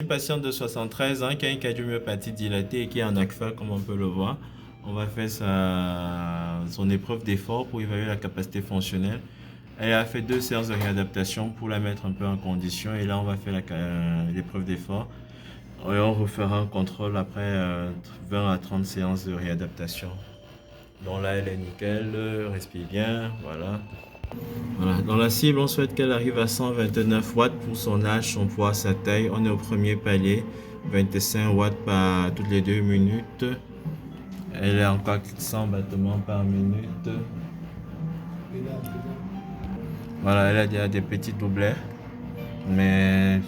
Une patiente de 73 ans qui a une cardiomyopathie dilatée et qui est en ACFA, comme on peut le voir. On va faire son épreuve d'effort pour évaluer la capacité fonctionnelle. Elle a fait 2 séances de réadaptation pour la mettre un peu en condition. Et là, on va faire l'épreuve d'effort. Et on refera un contrôle après 20 à 30 séances de réadaptation. Donc là, elle est nickel, respire bien, voilà. Voilà. Dans la cible, on souhaite qu'elle arrive à 129 watts pour son âge, son poids, sa taille. On est au premier palier, 25 watts par toutes les 2 minutes. Elle est encore 100 battements par minute. Voilà, elle a déjà des petits doublets, mais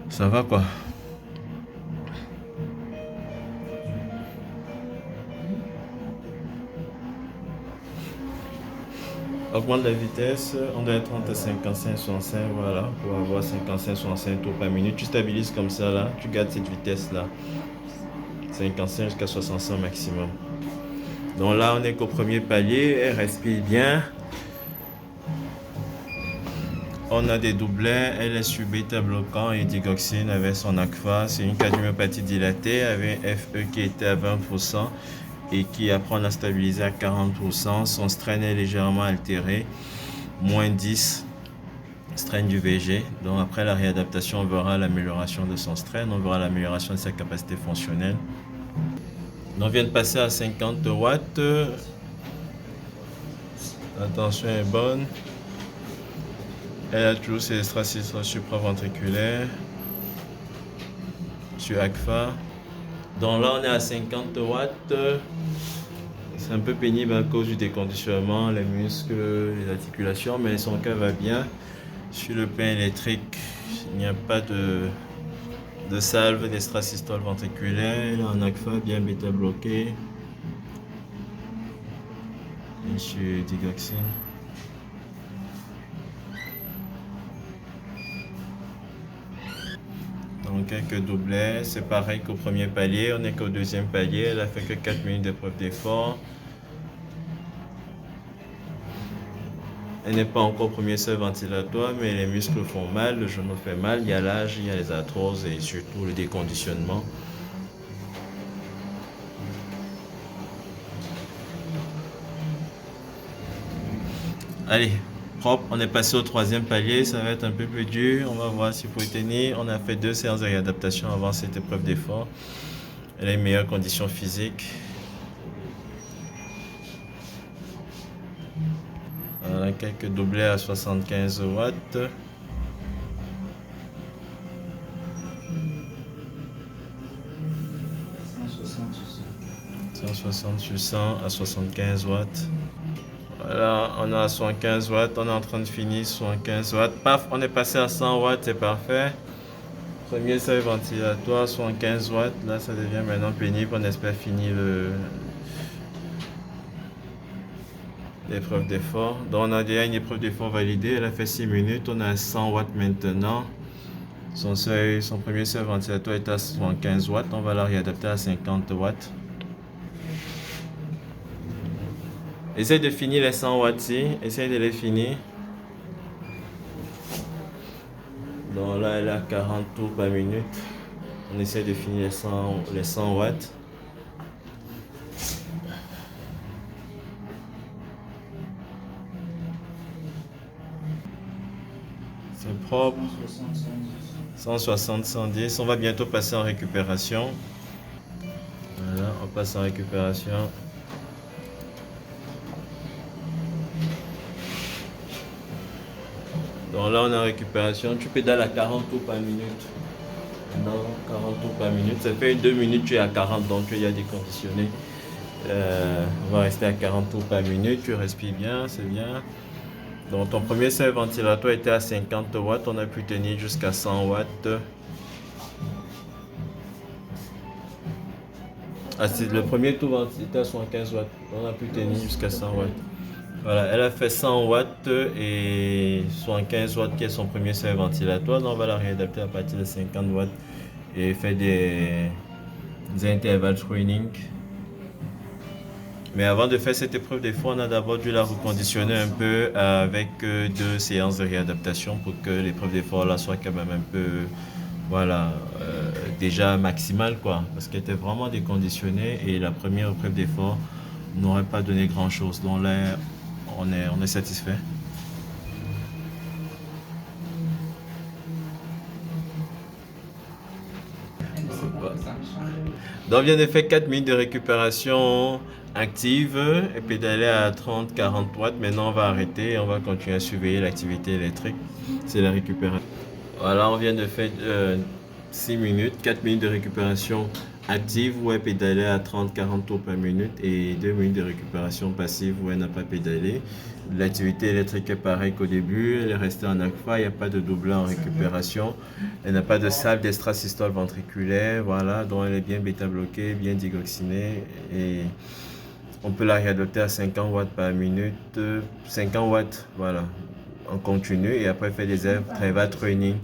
ça va quoi. Augmente la vitesse, on doit être entre 55-65, voilà, pour avoir 55-65 tours par minute. Tu stabilises comme ça là, tu gardes cette vitesse là, 55 jusqu'à 65 maximum. Donc là, on est qu'au premier palier, elle respire bien. On a des doublets, elle est sur bêta-bloquant et digoxine avec son ACFA. C'est une cardiomyopathie dilatée avec un FE qui était à 20% et qui apprend à stabiliser à 40%. Son strain est légèrement altéré, moins 10 strain du VG. Donc après la réadaptation, on verra l'amélioration de son strain, on verra l'amélioration de sa capacité fonctionnelle. On vient de passer à 50 watts. La tension est bonne. Elle a toujours ses extracistles supraventriculaires sur ACFA. Donc là, on est à 50 watts. C'est un peu pénible à cause du déconditionnement, les muscles, les articulations, mais son cœur va bien. Sur le plan électrique, il n'y a pas de salve d'extrasystole ventriculaire. Elle est en ACFA, bien bêta bloqué. Et sur digoxine. Donc quelques doublets, c'est pareil qu'au premier palier, on n'est qu'au deuxième palier, elle a fait que 4 minutes d'épreuve d'effort. Elle n'est pas encore au premier seuil ventilatoire, mais les muscles font mal, le genou fait mal, il y a l'âge, il y a les arthroses et surtout le déconditionnement. Allez, propre, on est passé au troisième palier, ça va être un peu plus dur, on va voir s'il faut y tenir. On a fait 2 séances de réadaptation avant cette épreuve d'effort. Elle a une meilleure condition physique. Voilà, quelques doublets à 75 watts. « 160 sur 100 à 75 watts. Voilà, on a 75 watts, on est en train de finir 75 watts. Paf, on est passé à 100 watts, c'est parfait. Premier seuil ventilatoire, 75 watts. Là, ça devient maintenant pénible. On espère finir l'épreuve d'effort. Donc, on a déjà une épreuve d'effort validée. Elle a fait 6 minutes. On est à 100 watts maintenant. Son premier seuil ventilatoire est à 75 watts. On va la réadapter à 50 watts. Essaye de finir les 100 watts-ci. Essaye de les finir. Donc là, elle a 40 tours par minute. On essaie de finir les 100 watts. C'est propre. 160, 110. On va bientôt passer en récupération. Voilà, on passe en récupération. Donc là, on est en récupération. Tu pédales à 40 tours par minute. Non, 40 tours par minute. Ça fait 2 minutes, tu es à 40, donc tu es déconditionné. On va rester à 40 tours par minute. Tu respires bien, c'est bien. Donc ton premier seuil ventilatoire était à 50 watts. On a pu tenir jusqu'à 100 watts. Le premier tour était à 75 watts. On a pu tenir jusqu'à 100 watts. Voilà, elle a fait 100 watts et 75 watts qui est son premier seuil ventilatoire. Donc on va la réadapter à partir de 50 watts et faire des intervalles training. Mais avant de faire cette épreuve d'effort, on a d'abord dû la reconditionner un peu avec 2 séances de réadaptation pour que l'épreuve d'effort là soit quand même un peu voilà, déjà maximale, quoi, parce qu'elle était vraiment déconditionnée et la première épreuve d'effort n'aurait pas donné grand-chose. Donc là, on est satisfait. Donc, on vient de faire 4 minutes de récupération active et pédaler à 30-40 watts. Maintenant, on va arrêter et on va continuer à surveiller l'activité électrique. C'est la récupération. Voilà, on vient de faire 6 minutes, 4 minutes de récupération active où elle pédalait à 30-40 tours par minute et 2 minutes de récupération passive où elle n'a pas pédalé. L'activité électrique est pareille qu'au début, elle est restée en aqua, il n'y a pas de doubler en récupération, elle n'a pas de salle d'extrasystole ventriculaire, voilà, donc elle est bien bêta-bloquée, bien digoxinée et on peut la réadapter à 50 watts par minute, 50 watts, voilà, en continu et après faire des intervalles training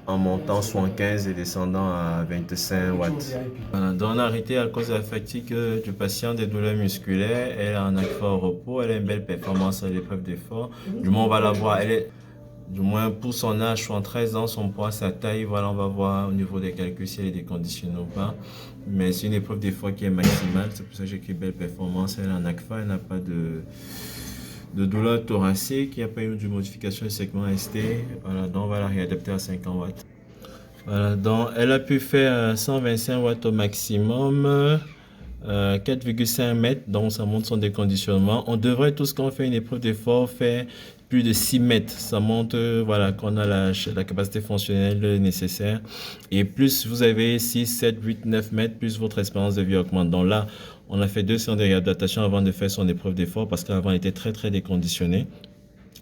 en montant 75 et descendant à 25 watts. Voilà, donc on a arrêté à cause de la fatigue du patient, des douleurs musculaires. Elle est en aqua au repos, elle a une belle performance à l'épreuve d'effort. Du moins, on va la voir. Elle est, du moins pour son âge, 13 ans, son poids, sa taille, voilà, on va voir au niveau des calculs si elle est déconditionnée ou pas. Mais c'est une épreuve d'effort qui est maximale, c'est pour ça que j'ai écrit belle performance. Elle est en aqua, elle n'a pas de douleur thoracique, il n'y a pas eu de modification du segment ST. Voilà, donc on va la réadapter à 50 watts. Voilà, donc elle a pu faire 125 watts au maximum, 4,5 mètres, donc ça montre son déconditionnement. On devrait, tout ce qu'on fait une épreuve d'effort, faire plus de 6 mètres. Ça montre voilà, qu'on a la capacité fonctionnelle nécessaire. Et plus vous avez 6, 7, 8, 9 mètres, plus votre espérance de vie augmente. Donc là, on a fait 2 séances de réadaptation avant de faire son épreuve d'effort parce qu'avant, elle était très, très déconditionnée.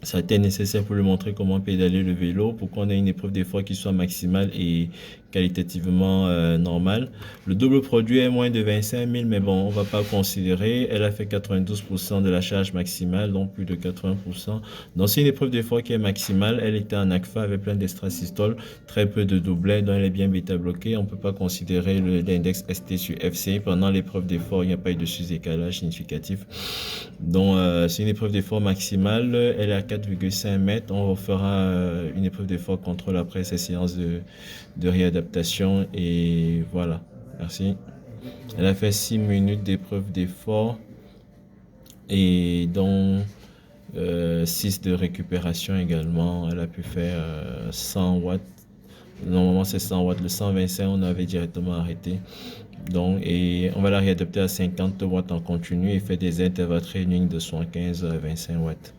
Ça a été nécessaire pour lui montrer comment pédaler le vélo, pour qu'on ait une épreuve d'effort qui soit maximale et qualitativement normale. Le double produit est moins de 25 000, mais bon, on ne va pas considérer. Elle a fait 92% de la charge maximale, donc plus de 80%. Donc c'est une épreuve d'effort qui est maximale. Elle était en ACFA avec plein d'extrasystole, très peu de doublets, donc elle est bien bêta-bloquée. On ne peut pas considérer l'index ST sur FC. Pendant l'épreuve d'effort, il n'y a pas eu de sous-décalage significatif. Donc c'est une épreuve d'effort maximale. Elle est à 4,5 mètres. On refera une épreuve d'effort contrôle après ces séances de réadaptation. Et voilà. Merci. Elle a fait 6 minutes d'épreuve d'effort. Et donc 6 de récupération également. Elle a pu faire 100 watts. Normalement c'est 100 watts. Le 125 on avait directement arrêté. Donc, et on va la réadapter à 50 watts en continu et faire des intervalles training de 75 à 25 watts.